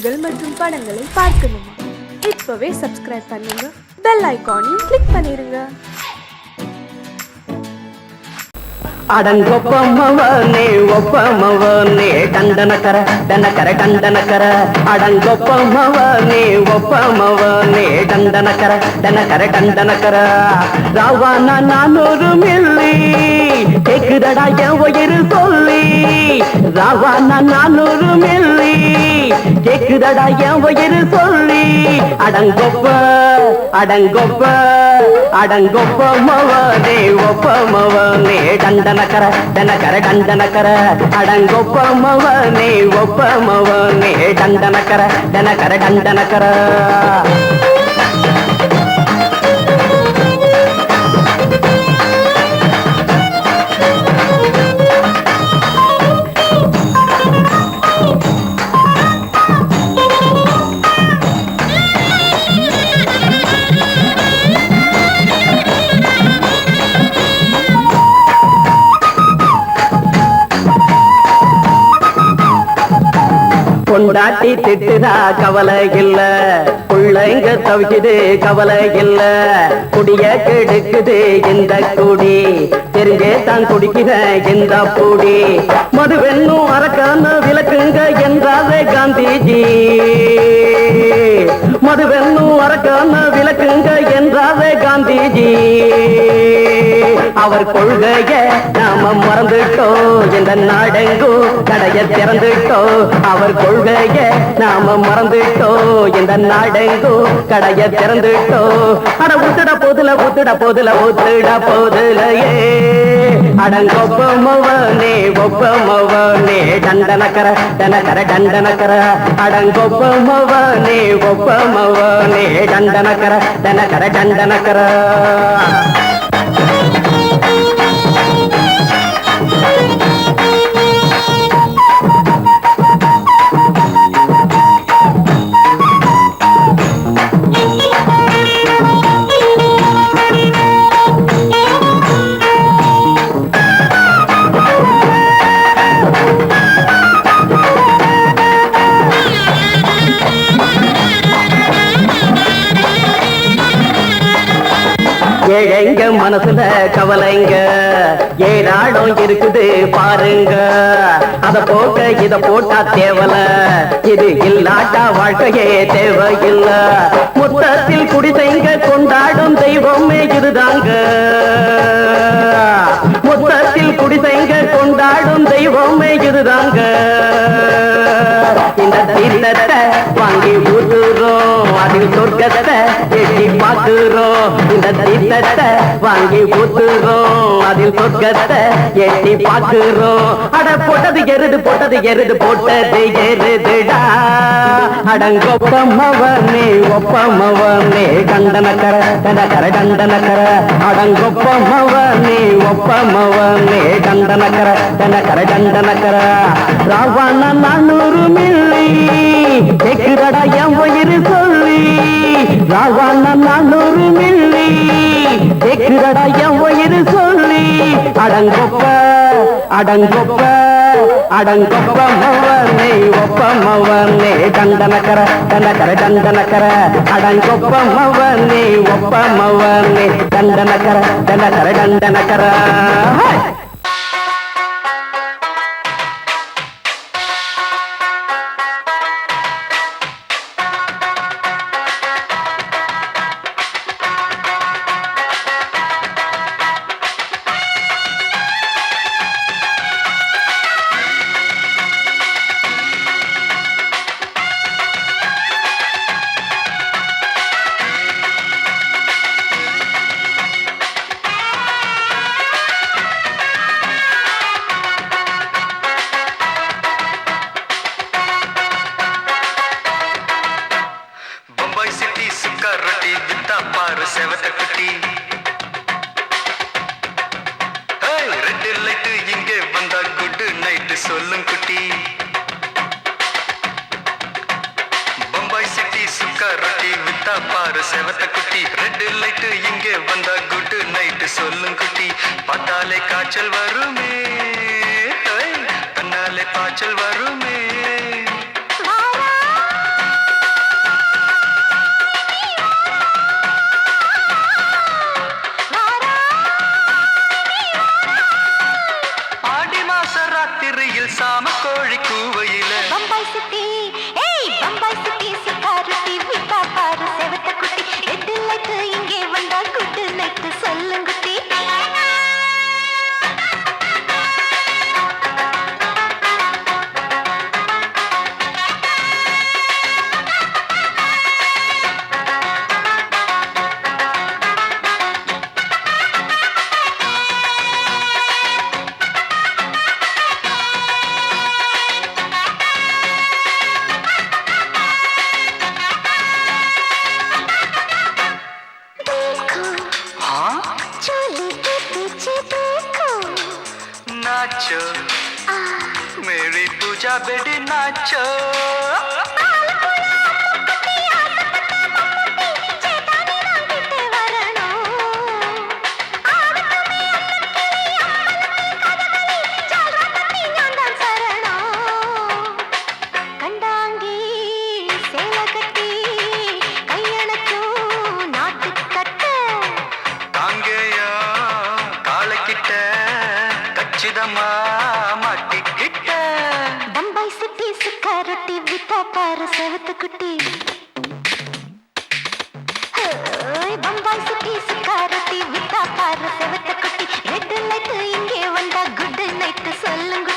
நிகழ்ச்சிகள் மற்றும் படங்களை பார்க்கணுமா? இப்பவே சப்ஸ்கிரைப் பண்ணுங்க, பெல் ஐகானையும் கிளிக் பண்ணிருங்க. அடங்கொப்பமவனே ஒப்பமவனே டண்டனக்கர டனக்கர டண்டனக்கர அடங்கொப்பமவனே ஒப்பமவனே டண்டனக்கர டனக்கர டண்டனக்கர ராவானா 400 மில்லி கேக்குதடா என் உயிர் சொல்லி ராவானா 400 மில்லி கேக்குதடா என் உயிர் சொல்லி அடங்கொப்ப அடங்கொப்ப அடங்கொப்பமவனே ஒப்பமவனே டண்டனக்கர டனக்கர டண்டனக்கர அடங்கொப்பமவனே ஒப்பமவனே டண்டனக்கர டனக்கர டண்டனக்கர கொண்டாட்டி திட்டுதா கவலை இல்ல, பிள்ளைங்க தவிக்குது கவலை இல்ல, குடிய கெடுக்குது இந்த குடி, தெரிஞ்சே தான் குடிக்கிற இந்த பூடி, மதுவென்னும் அரக்கான விளக்குங்க என்றாரே காந்திஜி, மதுவென்னும் அரக்கான விளக்குங்க என்றாரே காந்திஜி, அவர் கொள்கைய நாம மறந்துட்டோம், இந்த நாடெங்கும் கடைய திறந்துட்டோம், அவர் கொள்கைய நாம மறந்துட்டோம், இந்த நாடெங்கும் கடைய திறந்துட்டோம், அட ஊத்துட போதுல ஊத்துட போதுல ஊத்துட போதுலையே அடங்கொப்பமவனே ஒப்பமவனே டண்டனக்கர டனக்கர டண்டனக்கர அடங்கொப்பமவனே ஒப்பமவனே டண்டனக்கர டனக்கர டண்டனக்கர ஏழைங்க மனசுல கவலைங்க ஏராளம் இருக்குது பாருங்க, அத போட்ட இத போட்டா தேவல, இது இல்லாட்டா வாழ்க்கையே தேவையில்ல, மொத்தத்தில் குடிசைங்க கொண்டாடும் தெய்வமே இதுதாங்க, மொத்தத்தில் குடிசைங்க கொண்டாடும் தெய்வமே இதுதாங்க, இந்த தீர்த்தத்தை வாங்கி ஊத்துறோம், அதில் சொர்க்கத்தை எட்டி பார்க்கிறோம், இந்த தீர்த்தத்தை வாங்கி ஊத்துறோம், அதில் சொர்க்கத்தை எட்டி பார்க்கிறோம், அட போட்டது எருது போட்டது எருது போட்டது எருதுடா அடங்கொப்பமவனே ஒப்பமவனே டண்டனக்கர டனக்கர டண்டனக்கர அடங்கொப்பமவனே ஒப்பமவனே டண்டனக்கர டனக்கர டண்டனக்கர ராவானா 400 மில்லி கேக்குதடா என் உயிர் சொல்லி ராவானா 400 மில்லி கேக்குதடா என் உயிர் சொல்லி அடங்கொப்ப அடங்கொப்ப அடங்கொப்பமவனே ஒப்பமவனே டண்டனக்கர டனக்கர டண்டனக்கர அடங்கொப்பமவனே ஒப்பமவனே டண்டனக்கர டனக்கர டண்டனக்கர செவத்த குட்டி ரெட் லைட் இங்கே வந்தா குட் நைட் சொல்லும் குட்டி பம்பாய் சிட்டி சுக்கா ரொட்டி வித்தா பாரு செவத்த குட்டி ரெட் லைட் இங்கே வந்தா குட் நைட் சொல்லும் குட்டி பார்த்தாலே காய்ச்சல் வருமே தன்னாலே பாய்ச்சல் வருமே வெடி நாச்சோ மாட்டிக்கிட்ட பம்பாய் சிட்டி சுக்காரொட்டி வித்தா பாரு செவத்து குட்டி பம்பாய் சிட்டி சுக்காரொட்டி வித்தா பாரு செவத்து குட்டி ரெட் நைட்டு இங்கே வந்தா குட் நைட்டு சொல்லுங்குட்டி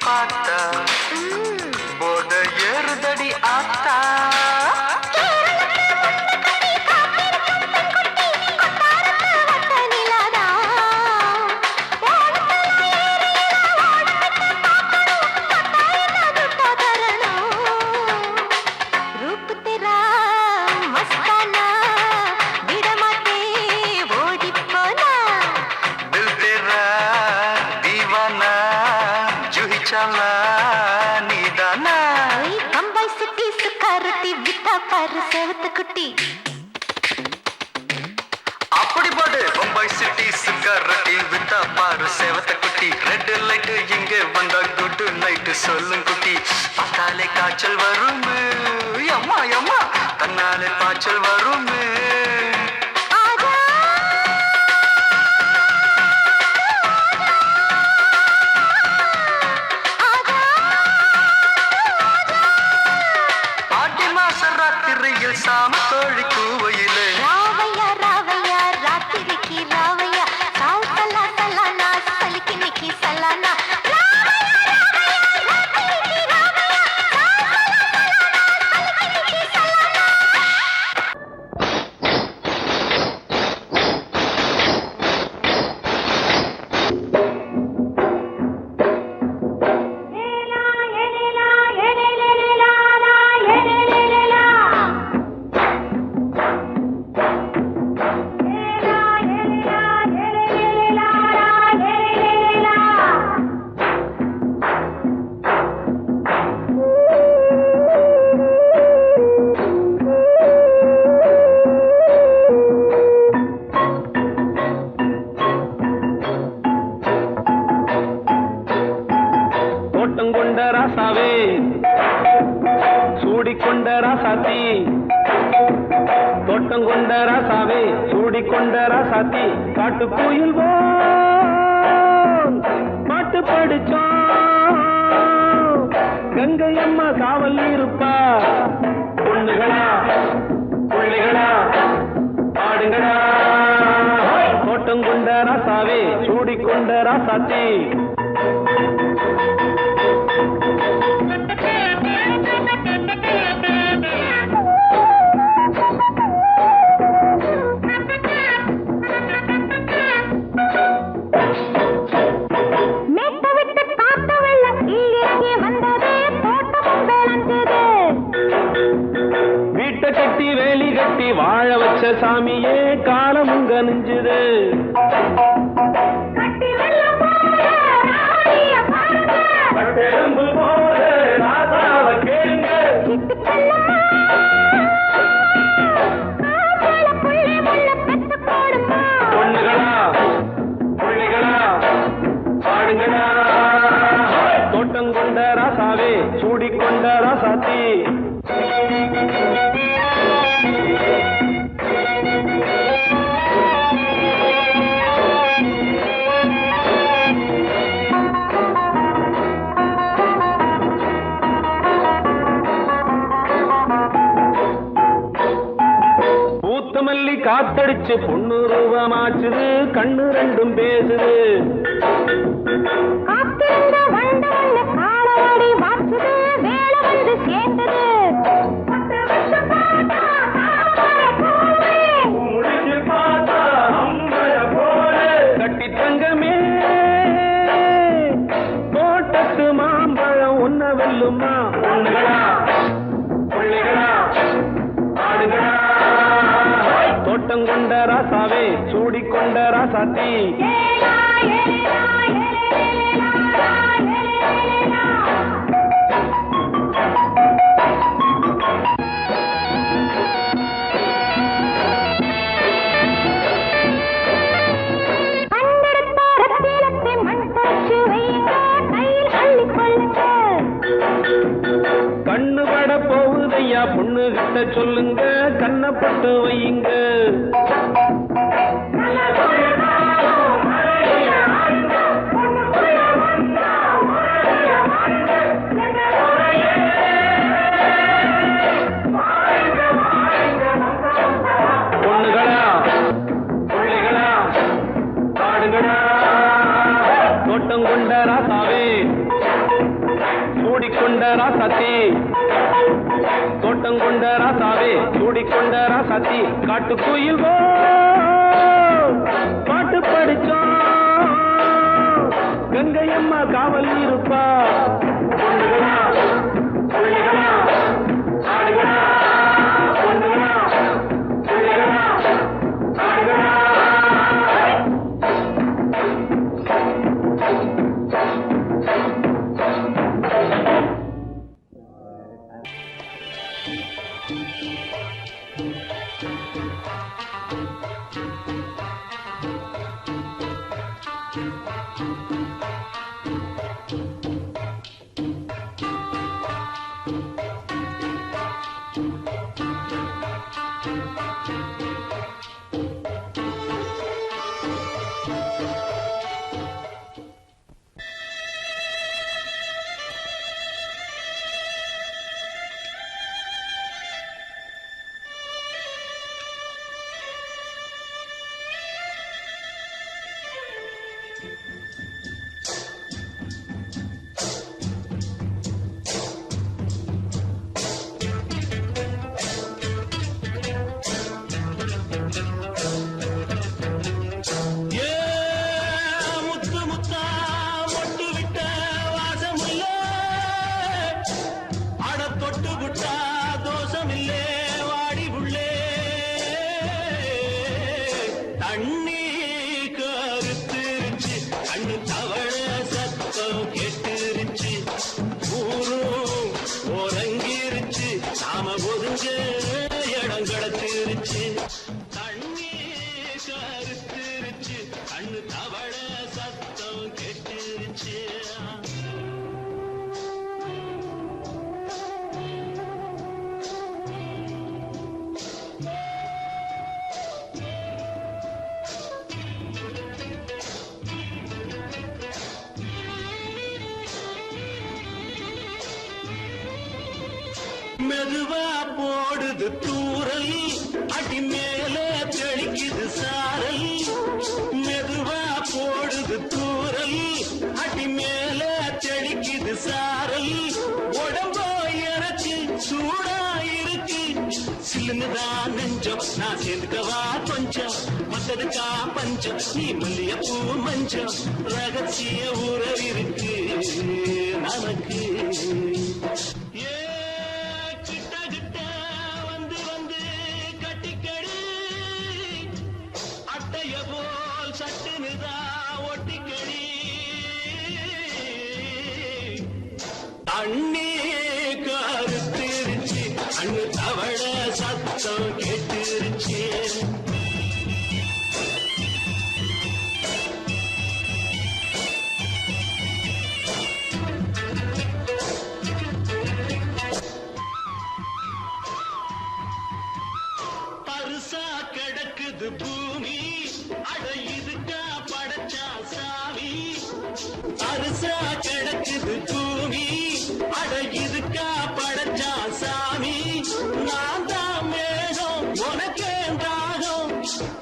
பார்த்தா போத ஏறுதடி ஆத்தா பம்பாய் சிட்டி சுக்காரொட்டி வித்தா பாரு செவத்து குட்டி அப்படி போடு பம்பாய் சிட்டி சுக்காரொட்டி வித்தா பாரு செவத்த குட்டி ரெட் லைட் இங்கே வந்தா குட் நைட் சொல்லும் குட்டி பார்த்தாலே காய்ச்சல் வரும் அம்மா அம்மா தன்னாலே காய்ச்சல் வரும் சாம தோழி கூவையிலே ராவையா ராவையா ராத்திரிக்கு ராவையா சாவு சல்லா சல்லானா சலிக்கு நிக்கி சல்லானா கொண்ட ராசாவே சூடிக்கொண்ட ராசாத்தி தோட்டம் கொண்ட ராசாவே சூடிக்கொண்ட ராசாத்தி காட்டு கோயில் பாட்டு படிச்சோம் கங்கை அம்மா காவல் இருப்பா பொண்ணுகளா பிள்ளைகளா ஆடுங்களா தோட்டம் கொண்ட ராசாவே சூடிக்கொண்ட ராசாத்தி கட்டி வேலி கட்டி வாழ வச்ச சாமியே காலமுங்க நெஞ்சுது பொண்ணுகளா புள்ளிகளா பாடுங்களா தோட்டம் கொண்ட ராசாவே சூடிக்கொண்ட ராசாத்தி மல்லி காத்தடிச்சு பொண்ணு ரூபமாச்சுது கண்ணு ரெண்டும் பேசுது காத்திருந்த வண்டவண்ண காலவாடி வாச்சுது வேலை கொண்ட ராசாத்தி கண்ணு பட போகுதையா பொண்ணு கிட்ட சொல்லுங்க கண்ணப்பட்டு வையுங்க பொண்ணுகளா பிள்ளைகளா காடுகளா தோட்டம் கொண்ட ராசாவே சூடிக்கொண்ட ராசாத்தி தோட்டம் கொண்ட ராசாவே சூடிக்கொண்ட ராசாத்தி காட்டுக்குயில் பாட்டு படிச்சோம் கங்கையம்மா காவல் இருப்பா பொண்ணுகளா பிள்ளைகளா ஆடுகளா பொண்ணுகளா பிள்ளைகளா ஆடுகளா மெதுவா போடுது தூரல் அடி மேலே தெளிக்குது சாரல் மெதுவா போடுது தூரல் அடி மேலே தெளிக்குது சாரல் உடம்போ எனக்கு சூடா இருக்கு சில்லுதான் நெஞ்சம் நான் சேர்ந்துக்கவா கொஞ்சம் மத்ததுக்கா பஞ்சம் நீ மல்லியப்பூ மஞ்சம் ரகசிய உறவு இருக்கு நமக்கு அண்ணே கருத்திருச்சு அண்ணு தவள சத்தம் கேட்டுருச்சு பருசா கிடக்குது பூமி அட இதுக்கா படைச்சா சாமி பருசா கிடக்குது பூமி அட இதுக்கா படைச்சா சாமி நான் தான் மேகம் உனக்கே தாகம்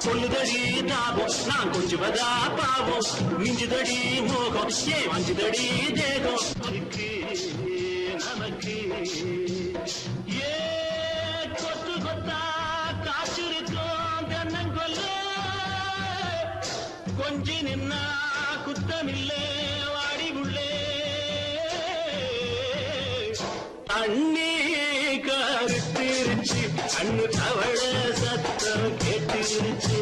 சொல்லுதடி தாபம் நான் கொஞ்சுவதா பாவம் மிஞ்சுதடி மோகம் ஏ வஞ்சுதடி தேகம் அதுக்கு நமக்கு ஏ கொத்து கொத்தா காய்ச்சிருக்கோம் தென்னங்கொல்ல கொஞ்சி நின்னா குத்தமில்லே வாடி உள்ளே அண்ணே கருத்திருச்சு அண்ணு தவள சத்தம் கேட்டுருச்சு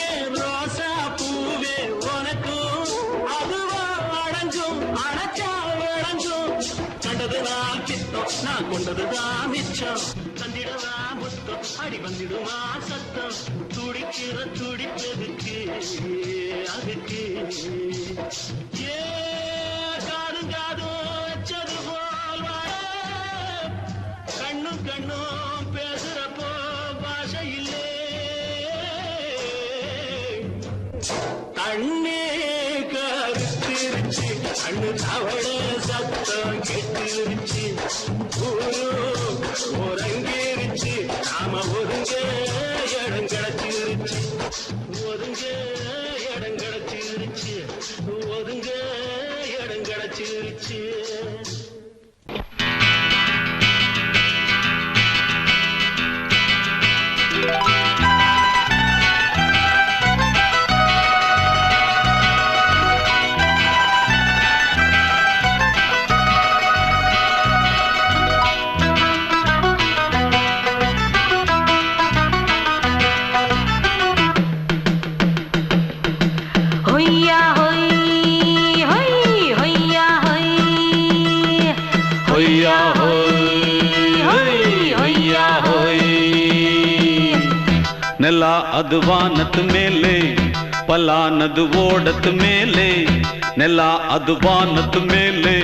ஏன் ரோசா பூவே உனக்கும் அதுவா அடைஞ்சும் அடைச்சா விளைஞ்சும் கண்டதுதான் சித்தம் நான் கொண்டதுதான் மிச்சம் தந்திடவா முத்தம் அடி வந்திடுமா சத்தம் துடிக்கிற துடிப்பதுக்கு அதுக்கு ஏ காதும் காதும் வச்சது போல் கண்ணும் கண்ணும் பேசுறப்போ பாஷை இல்லே கண்ணே கருத்திருச்சு கண்ணு தவள சத்தம் கெட்டிருச்சு ஒருங்கிருச்சு நாம ஒருங்க இடம் கிடைச்சிருச்சு ஒருங்க இடம் கிடைச்சிருச்சு ஒருங்க இடம் கிடைச்சிருச்சு ನೆಲ ಅದು ವಾನದ ಮೇಲೆ ಪಲಾನದು ಓಡದ ಮೇಲೆ ನೆಲ ಅದು ವಾನದ ಮೇಲೆ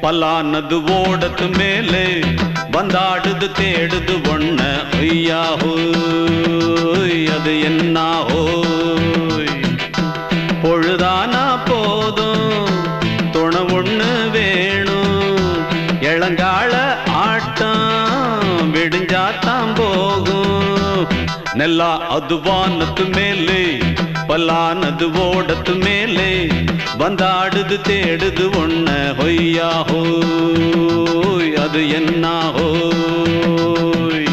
ಪಲಾನದು ಓಡದ ಮೇಲೆ ಬಂದಾಡುದು தேடுது ஒண்ண ஐயா ஹோய் அது என்ன ஹோய் பொழுதானா போதும் துணை ஒண்ணு வேணும் இளங்கால ஆட்டம் விடிஞ்சாத்தான் போகும் ನೆಲ ಅದು ವಾನದ ಮೇಲೆ ಪಲಾನದು ಓಡದ ಮೇಲೆ ಬಂದಾಡುದು தேடுது ஒண்ண ಹೊಯ್ಯಾ ಹೋಯ್ ಅದು என்ன ಹೋಯ್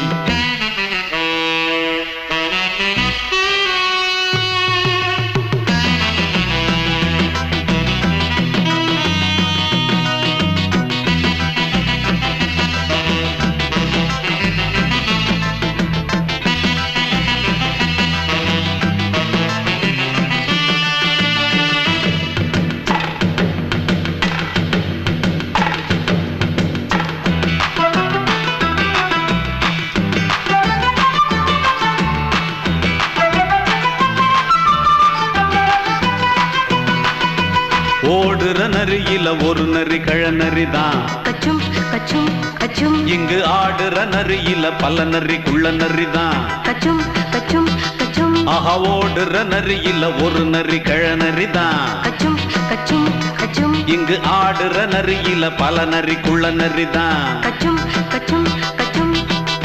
ஓடுற நரியில ஒரு நரி கழநரிதான் கச்சும் கச்சும் கச்சும் இங்கு ஆடுற நரியில பல நரி குள்ள நரிதான் கச்சும் கச்சும் கச்சும் ஆஹா ஓடுற நரியில ஒரு நரி கழநரிதான் கச்சும் கச்சும் கச்சும் இங்கு ஆடுற நரியில பல நரி குள்ள நரிதான் கச்சும் கச்சும் கச்சும்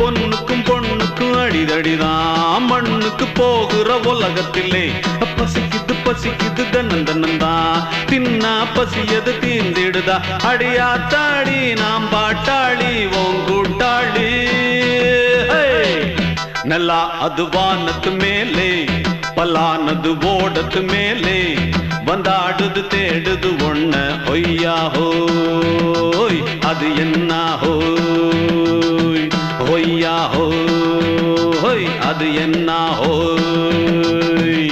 பொண்ணுக்கும் பொண்ணுக்கும் அடிதடிதான் மண்ணுக்கு போகிற உலகத்திலே பசிக்குது பசிக்குது தன்னந்தனந்தான் தின்னா பசியது தீந்திடுதா அடியாத்தாடி நாம் பாட்டாளி ஓங்கூட்டாளி ನೆಲ ಅದು ವಾನದ ಮೇಲೆ ಪಲಾನದು ಓಡದ ಮೇಲೆ ಬಂದಾಡುದು தேடுது ஒண்ண ಹೊಯ್ಯಾ ಹೋಯ್ ಅದು என்ன ಹೋಯ್ ಹೊಯ್ಯಾ ಹೋಯ್ ಅದು என்ன ಹೋಯ್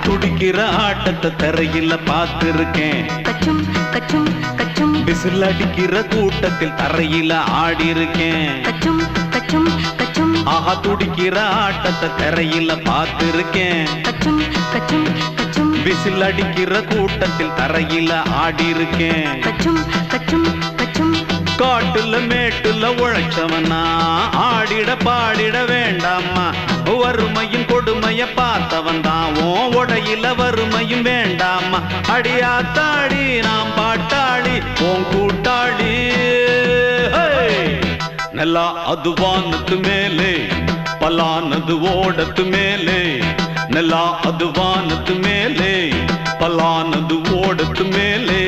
துடிக்கிற ஆட்டத்தை தரையில பார்த்திருக்கேன் கச்சும் கச்சும் கச்சும் விசில் அடிக்கிற கூட்டத்தில் தரையில ஆடி இருக்கேன் கச்சும் கச்சும் கச்சும் ஆஹா துடிக்கிற ஆட்டத்தை தரையில பார்த்திருக்கேன் கச்சும் கச்சும் கச்சும் விசில் அடிக்கிற கூட்டத்தில் தரையில ஆடி இருக்கேன் கச்சும் கச்சும் கச்சும் காட்டுல மேட்டுல உழைச்சவனா ஆடிட பாடிட வேண்டாமா வறுமையும் கொடுமைய பார்த்தவன் தான் உடையில வறுமையும் வேண்டாமா அடியாத்தாடி நாம் பாட்டாளி ஓன் கூட்டாளி ನೆಲ ಅದು ವಾನದ ಮೇಲೆ ಪಲಾನದು ಓಡದ ಮೇಲೆ ನೆಲ ಅದು ವಾನದ ಮೇಲೆ ಪಲಾನದು ಓಡದ ಮೇಲೆ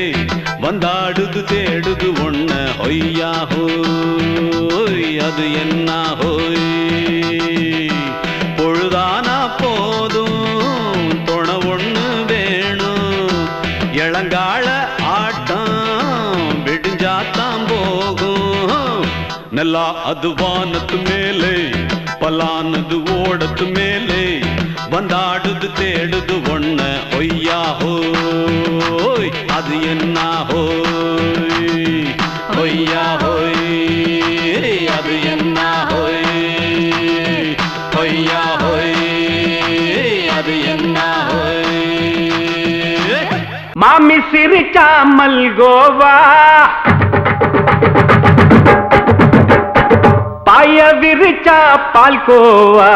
வந்தாடுது தேடுது ஒண்ண ஒய்யா ஹோய் அது என்ன ஹோய் பொழுதானா போதும் துணை ஒண்ணு வேணும் இளங்கால ஆட்டம் விடிஞ்சாத்தான் போகும் நல்லா அது வானத்து மேலே பலானது ஓடத்து மேலே வந்தாடுது தேடுது ஒண்ண ஒய்யா ஹோய் அது என்ன ஹோய் ஒய்யா ஹோய் அது என்ன ஹோய் ஒய்யா ஹோய் அது என்ன ஹோய் மாமி சிரிச்சா மல்கோவா பாய விரிச்சா பால்கோவா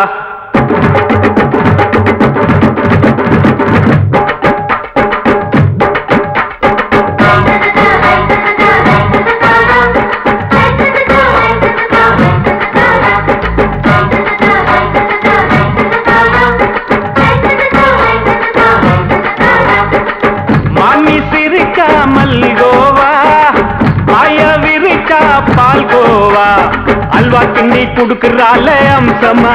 அல்வா கிண்டி குடுக்கறால அம்சமா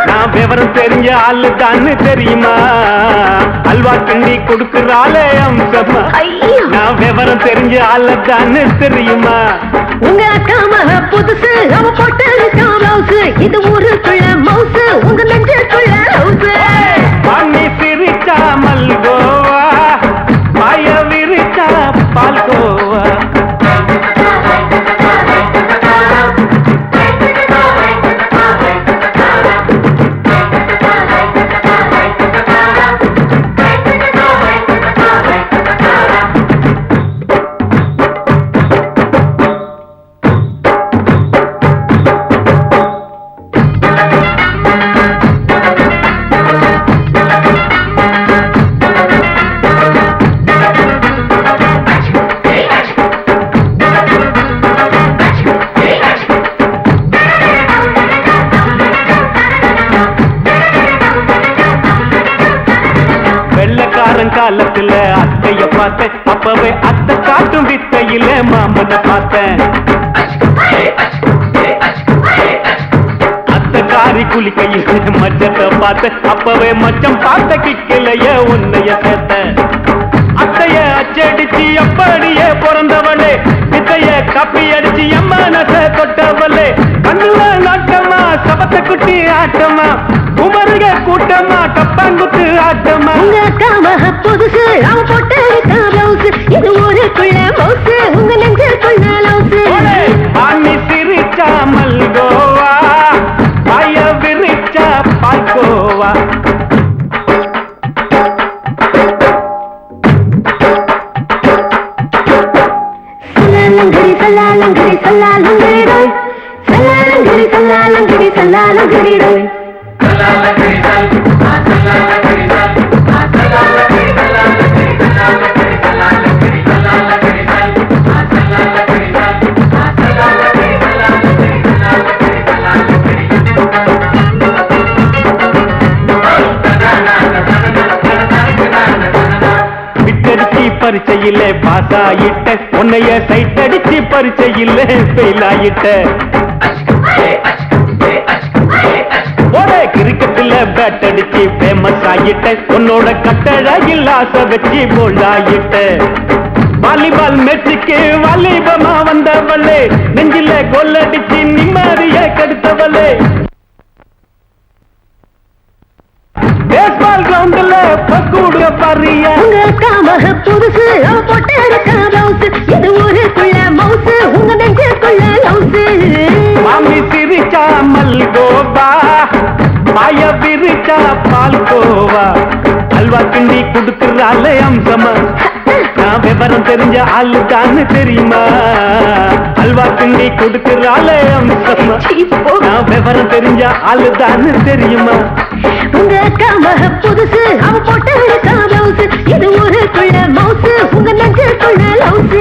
நான் விவரம் தெரிஞ்ச ஆளு தான்னு தெரியுமா அல்வா கிண்டி குடுக்கறால அம்சமா நான் விவரம் தெரிஞ்ச ஆளு தான்னு தெரியுமா உங்க அக்கா மக புதுசு அவ போட்டு பிளவுஸ் இது ஊருக்குள்ள மவுசு உங்க நெஞ்சுக்குள்ள ஹவுஸ் பண்ணி சிரிச்சா மல்கோவா பாய விரிச்சா பால்கோவா காலத்துல அத்தைய பார்த்தேன் அப்பவே அத்தை காட்டும் வித்தையில மாமனை பார்த்தேன் அத்தை காரி குளிக்கையில மச்சத்தை பார்த்தேன் அப்பவே மச்சம் பார்த்த கிக்கலைய உன்னைய சேர்த்த அத்தைய அச்சடிச்சு அப்படியே பிறந்தவளே வித்தைய காப்பி அடிச்சு எம்மனச தொட்டவளே கண்ணுல நாட்டமா சபத்தை குட்டி ஆட்டமா உமருக கூட்டமா கப்பாங்குத்து ஆட்டமா உங்க அக்கா மக புதுசு அவ போட்டு பிளவுஸ் இது ஊருக்குள்ள மவுசு உங்க நெஞ்சுக்குள்ள லவுஸ் ஆனி சிரிச்சா மல்கோவா பாய விரிச்சா பால்கோவா சல்லாலங்கடி சல்லாலங்கடி சல்லாலங்கடி சல்லாலங்கடி சல்லாலங்கடி பரிச்சையில பாஸ் ஆயிட்ட உன்னைய சைட் அடிச்சு பரிச்சையில ஃபெயில் ஆயிட்ட ஒரே கிரிக்கெட்ல பேட் அடிச்சு ஃபேமஸ் ஆயிட்ட உன்னோட கட்டழகில் ஆசை வச்சு போல்ட் ஆயிட்ட வாலிபால் மேட்சுக்கு வாலிபமா வந்தவளே நெஞ்சில கோல் அடிச்சு நிம்மதிய கெடுத்தவளே பேஸ்பால் கிரவுண்ட்ல பக்கூடுக பாரியா உங்க அக்கா மக புதுசு அவ போட்டு பிளவுஸ் இது ஊருக்குள்ள மவுசு உங்க நெஞ்சுக்குள்ள லவுஸ் மாமி சிரிச்சா மல்கோவா பாய விரிச்சா பால்கோவா அல்வா கிண்டி குடுக்கறால அம்சமா நான் விவரம் தெரிஞ்ச ஆளு தான்னு தெரியுமா அல்வா கிண்டி கொடுக்கறால அம்சமா நான் விவரம் தெரிஞ்ச ஆளு தான்னு தெரியுமா உங்க அக்கா மக புதுசு அவ போட்டு பிளவுஸ் இது ஊருக்குள்ள மவுசு உங்க நெஞ்சுக்குள்ள லவுஸ்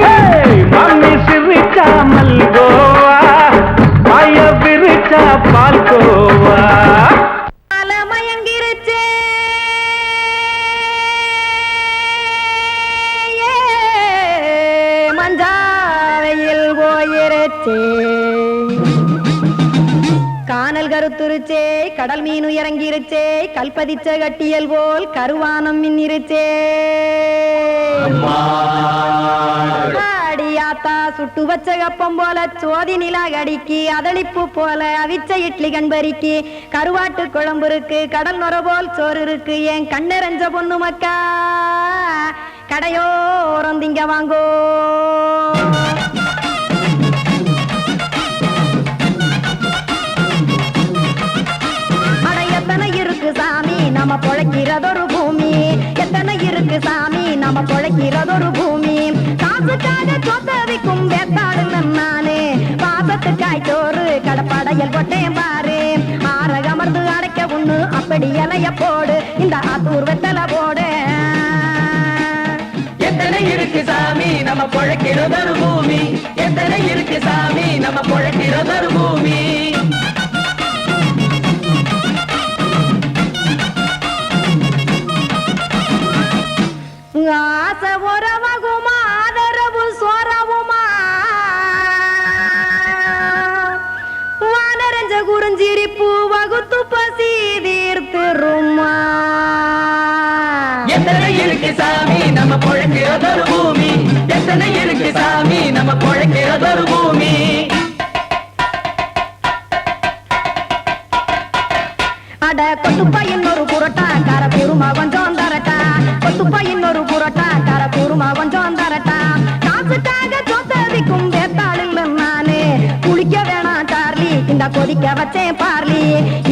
மாமி சிரிச்சா மல்கோவா பாய விரிச்சா பால்கோவா மயங்கிருச்சே கருத்துருச்சே கானல் கருத்துருச்சே கடல் மீன் இறங்கிருச்சே கல்பதிச்ச கட்டியல் போல் கருவானம் மின்னிருச்சே அடியாத்தா சுட்டு வச்ச கப்பம் போல சோதி நிலா கடிக்கு அதளிப்பு போல அவிச்ச இட்லி கண்பறிக்கு கருவாட்டு குழம்பு இருக்கு கடல் நுர போல் சோறு இருக்கு என் கண்ணெறஞ்ச பொண்ணு மக்கா கடையோரம் திங்க வாங்கோ எத்தனை இருக்கு சாமி நம்ம பொழைக்கிறதொரு பூமி எத்தனை இருக்கு சாமி நம்ம பொழைக்கிறதொரு பூமி காசுக்காக சொத்தவிக்கும் வேத்தாடு நானே பாசத்துக்காய் சோறு கடப்படையல் கொட்டேன் பாரு ஆரகமர்ந்து அடைக்க ஒண்ணு அப்படி இலைய போடு இந்த ஆத்தூர் வெத்தலை போடு எத்தனை இருக்கு சாமி நம்ம பொழைக்கிறதொரு பூமி எத்தனை இருக்கு சாமி நம்ம பொழைக்கிறதொரு பூமி ஆசை உறவகுமா ஆதரவு சோரவுமா வானரஞ்ச குறிஞ்சிரிப்பு வகுத்து பசி தீர்த்துருமா எத்தனை இருக்கு சாமி நம்ம பொழைக்கிறதொரு பூமி எத்தனை இருக்கு சாமி நம்ம பொழைக்கிறதொரு பூமி அட கொத்துப்பா இன்னொரு புரோட்டா கார குருமா கொஞ்சம் தரட்டா கொத்துப்பா இன்னொரு புரோட்டா கார குருமா கொஞ்சம் தரட்டா காசுக்காக சொத்ததிக்கும் வேத்தாளில் நானு குளிக்க வேணாம் சார்லி இந்த கொதிக்க வச்சேன் பார்லி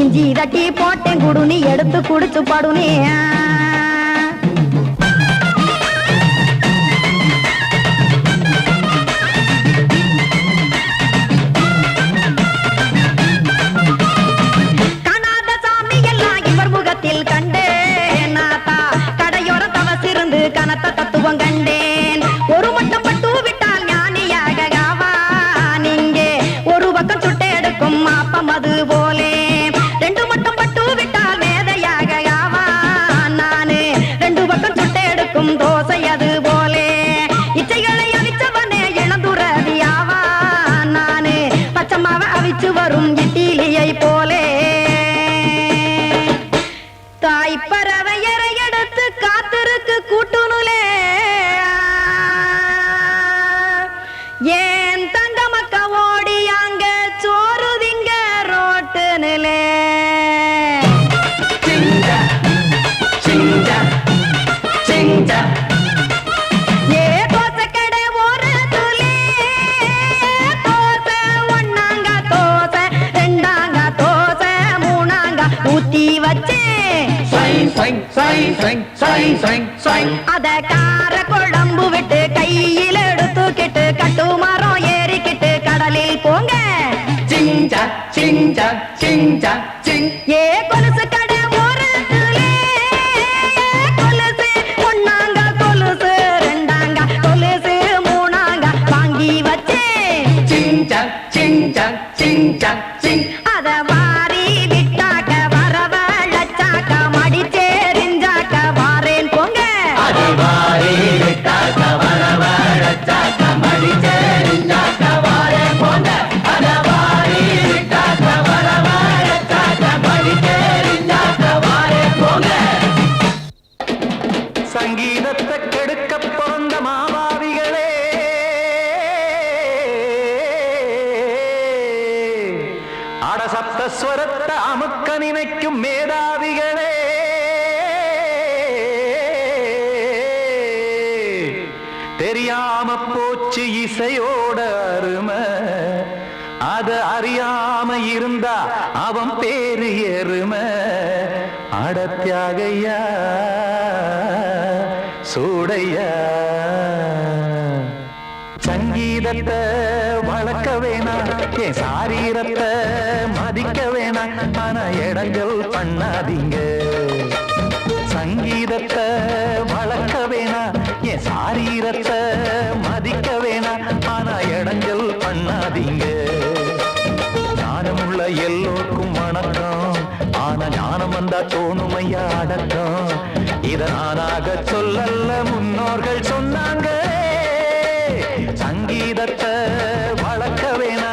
இஞ்சி தட்டி போட்டேன் குடுனி எடுத்து குடிச்சு படுனி கண்டேன் நாத்தா கடையோர தவசிருந்து கனத்த தத்துவம் கண்டேன் ஒரு மட்டம் பட்டு விட்டால் ஞானியாக நீங்கே ஒரு பக்கம் சுட்டு எடுக்கும் மாப்பம் அது போலே ரெண்டு மட்டம் பட்டு விட்டால் மேதையாக நானு ரெண்டு பக்கம் சுட்டு எடுக்கும் தோசை அது போலே இச்சைகளை அவிச்சவனே இளந்துறவியாவா நானு பச்சமாவ அவிச்சு வரும் இட்டிலியை போலே தாய் பறவையரை எடுத்து காத்திருக்கு கூட்டுனுலே ஏன் தங்க மக்க ஓடி அங்க சோறுதிங்க ரோட்டு நிலே ஏ தோசை கடை ஓரத்துலே தோசை ஒன்னாங்க தோசை ரெண்டாங்க தோசை மூணாங்க ஊத்தி வச்சே அத கார குழம்பு விட்டு கையில் எடுத்துக்கிட்டு கட்டு மரம் ஏறிக்கிட்டு கடலில் போங்க ஏ கொலுசு கடை ஓரத்துலே கொலுசு ஒன்னாங்க கொலுசு ரெண்டாங்க கொலுசு மூணாங்க வாங்கி வச்சே அத வாரி விட்டாக்க வரவழைச்சாக்க மடிச்சேரிஞ்சாக்க வாரேன் போங்க சங்கீதத்தை கெடுக்க பிறந்த மாபாவிகளே அடசப்தஸ்வரத்தை அமுக்க நினைக்கும் மேதாவிகளே தெரியாம போச்சு இசையோட அருமை அது அறியாம இருந்தா அவன் பேரு எருமை அடத்தியாகையா சூடையா சங்கீதத்தை வளர்க்க வேணாம் என் சாரீரத்தை மதிக்க வேணாம் ஆனா இடங்கள் பண்ணாதீங்க சங்கீதத்தை வளர்க்க வேணாம் என் சாரீரத்தை மதிக்க வேணாம் ஆனா இடங்கள் பண்ணாதீங்க ஞானமுள்ள எல்லோருக்கும் வணக்கம் ஆனா ஞானம் வந்தா தோணுமையா அடக்கம் இத நானாக சொல்லல்ல முன்னோர்கள் சொன்னாங்க சங்கீதத்தை வளர்க்க வேணா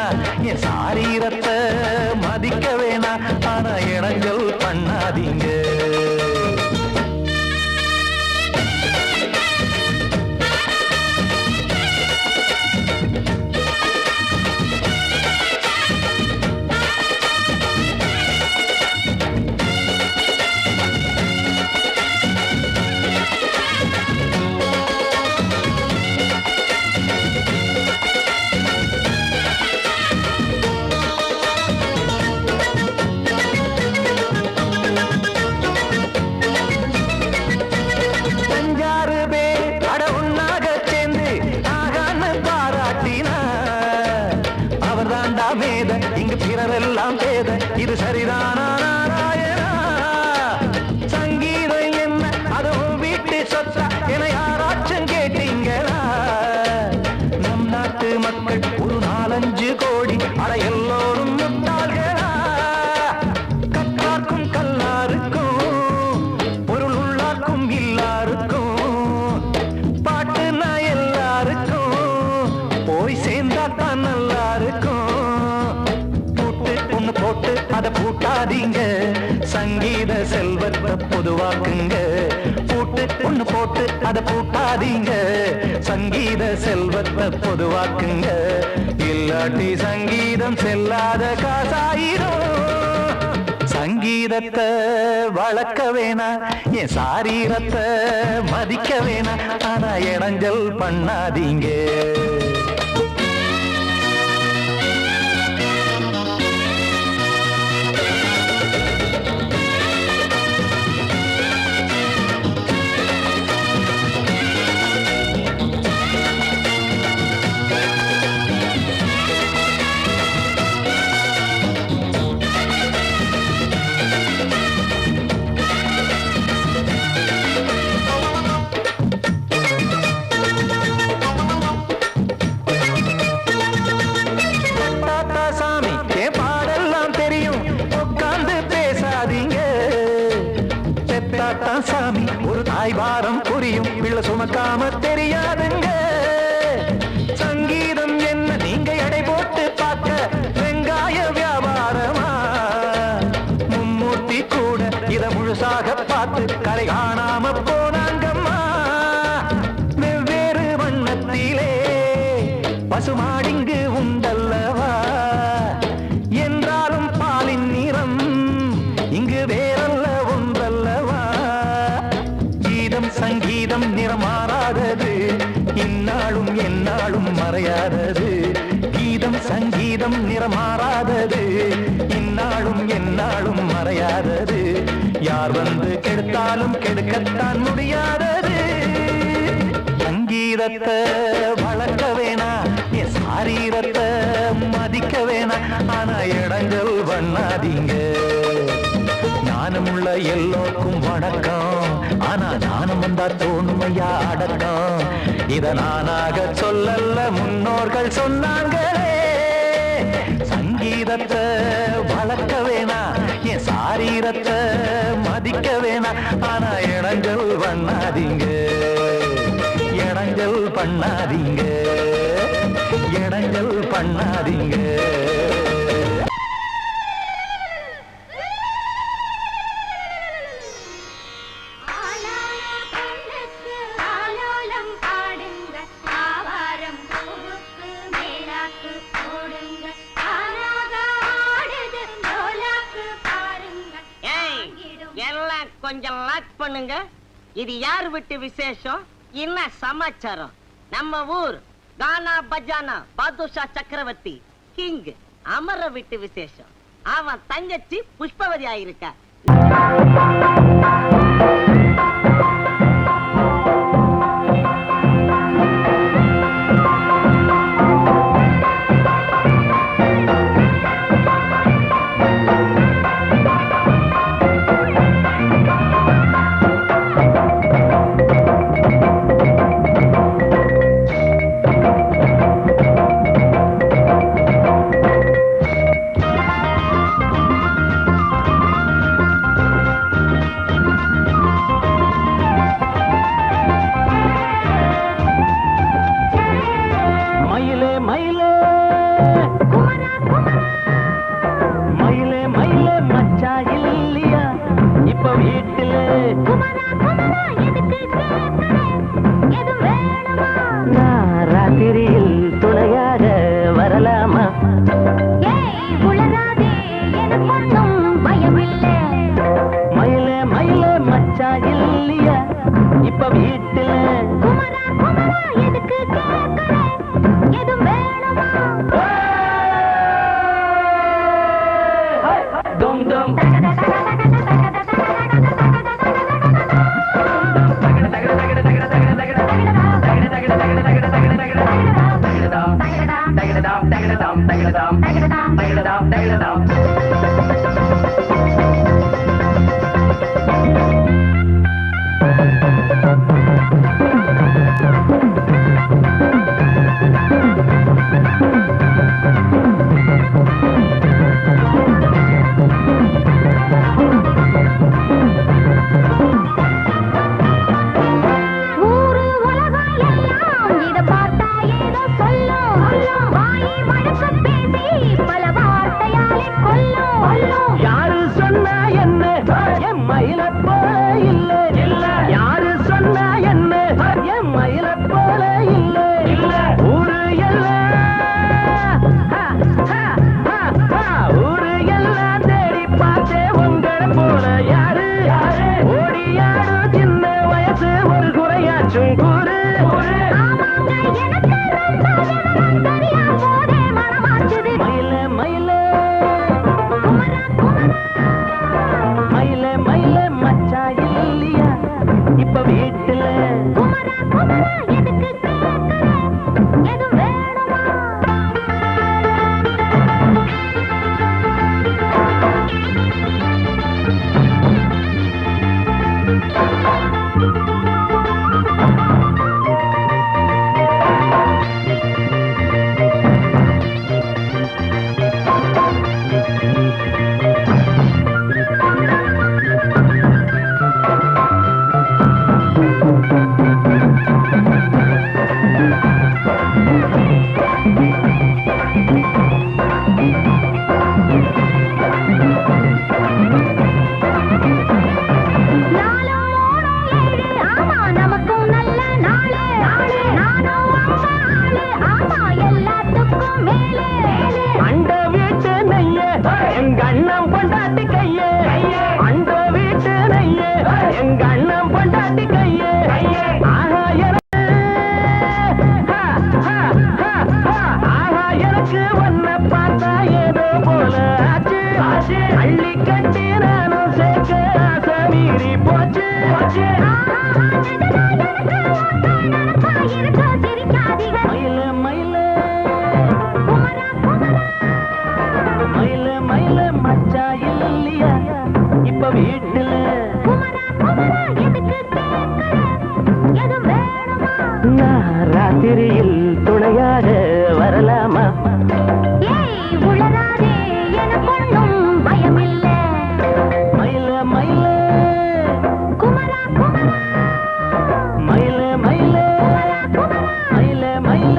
பூட்டாதீங்க, சங்கீத செல்வத்தை பொதுவாக்குங்க. பூட்டு ஒண்ணு போட்டு அதை பூட்டாதீங்க, சங்கீத செல்வத்தை பொதுவாக்குங்க. இல்லாட்டி சங்கீதம் செல்லாத காசாயிரும். சங்கீதத்தை வளர்க்க வேணா, என் சாரீரத்தை மதிக்க வேணா, ஆனா இடைஞ்சல் பண்ணாதீங்க. சாமி ஒரு தாய் பாரம் புரியும், பிள்ளை சுமக்காம தெரியாதுங்க. சங்கீதம் என்ன நீங்க எடை போட்டு பார்க்க வெங்காய வியாபாரமா? மும்மூர்த்தி கூட இத முழுசாக பார்த்து கரை காணாம போனாங்கம்மா. வெவ்வேறு வண்ணத்திலே பசுமாடிங்கு உண்டல்லவா, என்றாலும் பாலின் நிறம் இங்கு வேறல்ல ஒன்றல்லவா. சங்கீதம் நிறமாறாதது, இந்நாளும் எந்நாளும் மறையாதது. கீதம் சங்கீதம் நிறமாறாதது, இந்நாளும் எந்நாளும் மறையாதது. யார் வந்து கெடுத்தாலும் கெடுக்கத்தான் முடியாதது. சங்கீதத்தை வளர்க்க வேணா, என் சாரீரத்தை மதிக்க வேணா, ஆனா இடைஞ்சல் பண்ணாதீங்க. ஞானமுள்ள எல்லோருக்கும் வணக்கம், ஆனா ஞானம் வந்தா தோணுமையா அடக்கம். இத நானாக சொல்லல்ல, முன்னோர்கள் சொன்னாங்களே. சங்கீதத்தை வளர்க்க வேணா, என் சாரீரத்தை மதிக்க வேணா, ஆனா இடைஞ்சல் பண்ணாதீங்க. இடைஞ்சல் பண்ணாதீங்க, இடைஞ்சல் பண்ணாதீங்க. கொஞ்சம் லாக் பண்ணுங்க. இது யார் விட்டு விசேஷம், என்ன சமாச்சாரம்? நம்ம ஊர் கானா பஜானா பாதுஷா சக்கரவர்த்தி கிங் அமர விட்டு விசேஷம். அவன் தங்கச்சி புஷ்பவதி ஆயிருக்கா. ராத்திரியில் துணையாக வரலாமா? மயிலே மயிலே மச்சா இல்லையா இப்ப வீட்டுல? Dum dum. மயில போல இல்ல ஊரு எல்லாம் ஊரு எல்லாம் தேடி பார்த்தே உங்களை போல யாரு ஓடியாடு சின்ன வயசு ஒரு குறையாச்சும் கூறு மயில மயில மயில மயில மச்சா இல்லையா இப்ப வீட்டுல அண்ட வீட்டு நெய்ய எங்க அண்ணன் பொண்டாட்டி கைய அண்ட வீட்டு நெய்ய எங்க அண்ணன் பொண்டாட்டி கைய ஆஹா எனக்கு ஒன்ன பார்த்தா ஏதோ போல ஆச்சு அள்ளி கட்டி நானும் சேர்க்க ஆசை மீறி போச்சு மயில மயில மயில மயில மச்சா இல்லையா இப்ப வீட்டுல நான் ராத்திரியில் துணையாக வரலாமா மயில மயில மயில மயில மயில மயில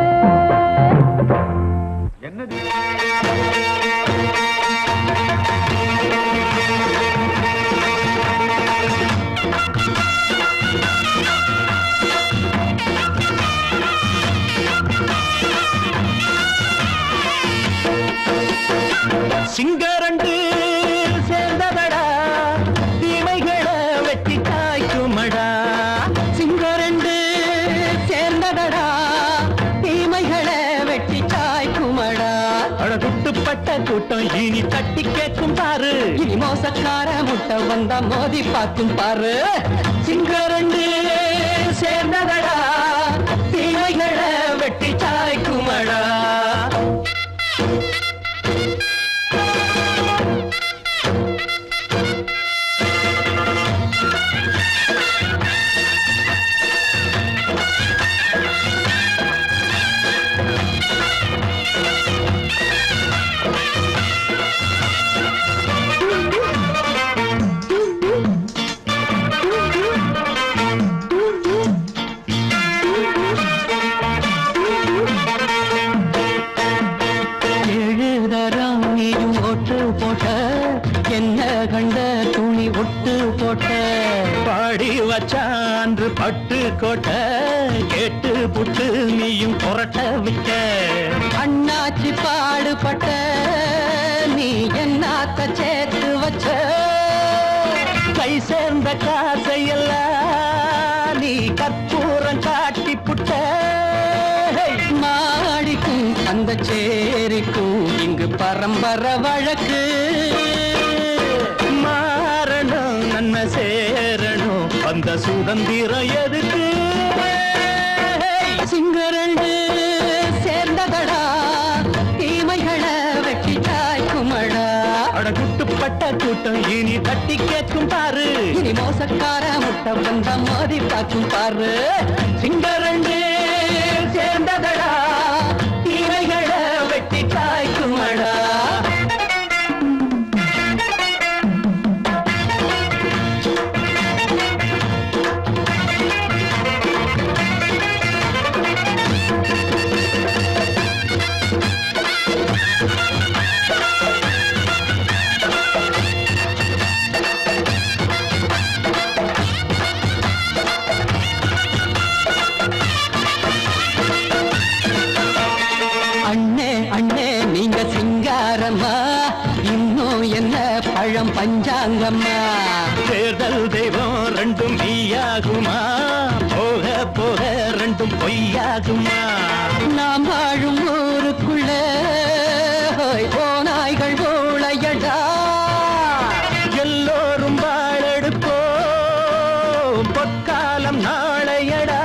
சிங்கரண்டு சேர்ந்ததடா தீமைகளை வெட்டி காய்க்குமடா சிங்கரண்டு சேர்ந்ததடா தீமைகளை வெட்டி காய்க்குமடா அழகுட்டுப்பட்ட கூட்டம் இனி தட்டி கேட்கும் பாரு இனி மோசக்கார முட்டை வந்தா மோதி பார்க்கும் பாரு சிங்கரண்டு சேர்ந்ததடா தீமைகளை வெட்டி காய்க்குமடா வச்சான்று பட்டு கோட்டை கேட்டு புட்டு நீயும் புரட்ட விட்ட அண்ணாச்சி பாடுபட்ட நீ என்னாத்த சேர்த்து வச்ச கை சேர்ந்த காசையெல்லாம் நீ கற்பூரம் காட்டி புட்ட மாடிக்கும் அந்த சேரிக்கும் இங்கு பரம்பரை வழக்கு மாறணும் நன்மை சேரணும் அந்த சுதந்திரம் எதுக்கு சிங்கரண்டு சேர்ந்ததடா தீமைகளை வெட்டி காய்க்குமடா அடகுட்டுப்பட்ட கூட்டம் இனி தட்டி கேட்கும் பாரு இனி மோசக்கார முட்டை வந்த மோதி பார்க்கும் பாரு சிங்கரண்டு சேர்ந்ததடா தீமைகளை வெட்டி காய்க்குமடா சொல்லம்மா. தேர்தல் தெய்வம் ரெண்டும் மெய்யாகுமா, போக போக ரெண்டும் பொய்யாகுமா? நாம் வாழும் ஊருக்குள்ள போனாய்கள் ஊழையடா, எல்லோரும் வாழெடுப்போம் பொற்காலம் நாளையடா.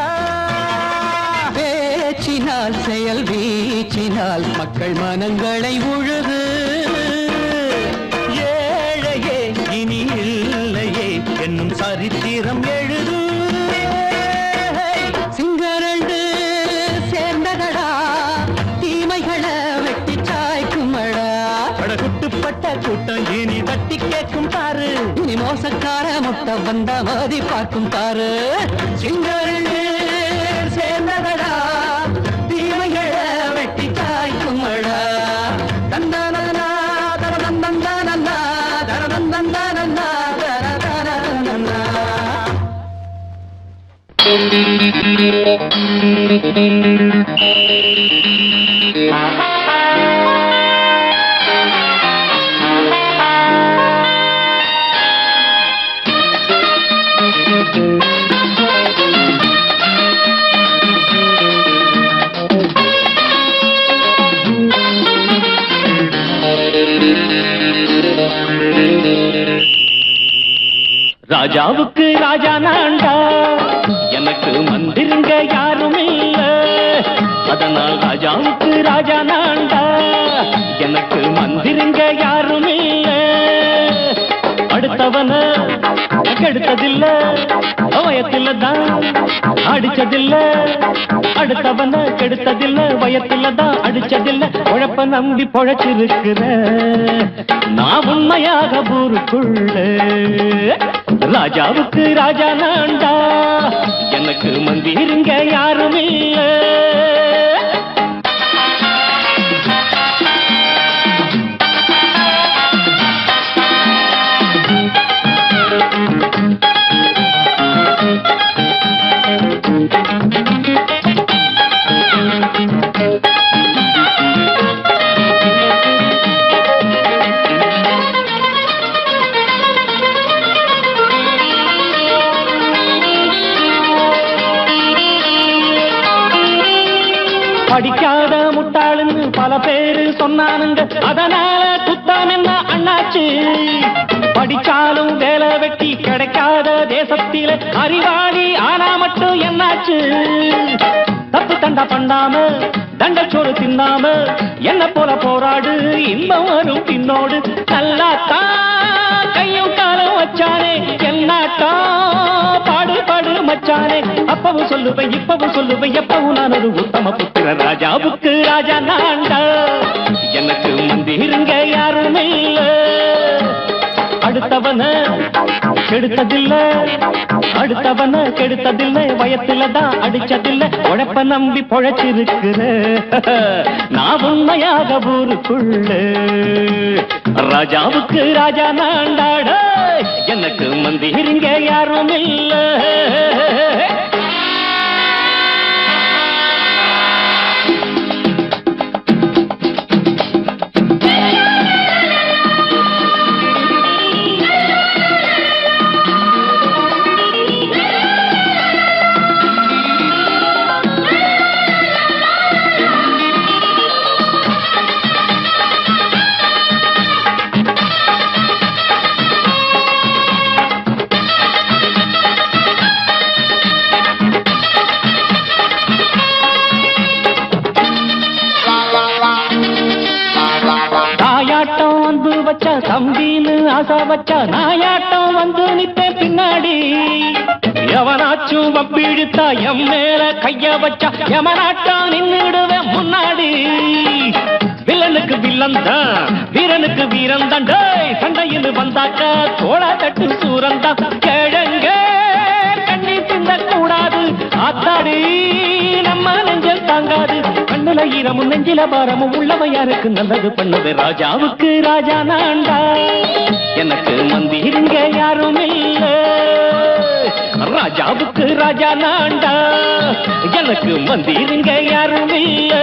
பேச்சினால் செயல் வீச்சினால் மக்கள் மனங்களை உழுது, ஏழையே இனி இல்லையே என்னும் சரித்திரம் எழுது. சிங்கரண்டு சேர்ந்ததடா, தீமைகளை வெட்டி சாய்க்குமடா. குட்டுப்பட்ட கூட்டம் இனி தட்டி கேட்கும் பாரு, இனி மோசக்கார முட்டை வந்த மதி பார்க்கும் பாரு. சிங்கரண்டு சேர்ந்ததடா, தீமைகளை வெட்டி சாய்க்குமடா. தந்தனா தரதந்தந்தனா தரதந்தந்தனா தரதந்தனா. ராஜாவுக்கு ராஜா நான்டா, எனக்கு மந்திருங்க யாரும் இல்ல. அதனால் ராஜாவுக்கு ராஜா நான்டா, எனக்கு மந்திருங்க யாரும் இல்ல. அடுத்தவன கெடுத்ததில்ல, வயத்தில தான் அடிச்சதில்ல. அடுத்தவன கெடுத்ததில்ல, வயத்தில தான் அடிச்சதில்ல. உழப்ப நம்பி பொழைச்சிருக்கிற நான் உண்மையாக ஊருக்குள்ள. ராஜாவுக்கு ராஜா நான்டா, எனக்கு மந்திருங்க யாரும் இல்ல. படிக்காத முட்டாளுன்னு பல பேரு சொன்னானுங்க, அதனால குத்தம் என்ன அண்ணாச்சு? படிச்சாலும் வேலை வெட்டி கிடைக்காத தேசத்தில அறிவாளி ஆனா மட்டும் என்னாச்சு? தப்பு தண்டா பண்ணாம தண்டச்சோறு தின்னாம என்ன போல போராடு, இன்பம் வரும் பின்னோடு. நல்லாத்தான் கையும் காலம் வச்சானே, என்னாட்டா பாடு பாடு மச்சானே. அப்பவும் சொல்லுவேன் இப்பவும் சொல்லுவேன், எப்பவும் நான் ஒரு உத்தம புத்திர. ராஜாவுக்கு ராஜா நான்டா, எனக்கு மந்திருங்க யாரும் இல்ல. அடுத்தவன கெடுத்ததில்ல, அடுத்தவன கெடுத்ததில்லை, வயத்தில தான் அடிச்சதில்ல. உழைப்ப நம்பி பொழைச்சிருக்கிற நான் உண்மையாக ஊருக்குள்ள. ராஜாவுக்கு ராஜா நான்டாட, எனக்கு மந்திருங்க யாரும் இல்ல. தம்பின்னு ஆசா வச்சா நாயாட்டம் வந்து நிப்பேன் பின்னாடி. எவனாச்சும் வப்பிழுத்தா எம் மேல கைய வச்சா எவனாட்டம் நின்னுடுவேன் முன்னாடி. வில்லனுக்கு வில்லன் தான், வீரனுக்கு வீரன் தான். சண்டையில் வந்தாக்க தோளா தட்டு சூரன் தான். கிழங்க கண்ணி தின்ன கூடாது, ஆத்தாடி நம்ம நெஞ்சல் தாங்காது. கண்ணுல ஈரமும் நெஞ்சில பாரமும் உள்ளவன் யாருக்கு நல்லது பண்ணது. ராஜாவுக்கு ராஜா நான்டா, எனக்கு மந்திருங்க யாரும் இல்ல. ராஜாவுக்கு ராஜா நான்டா, எனக்கு மந்திருங்க யாரும் இல்ல.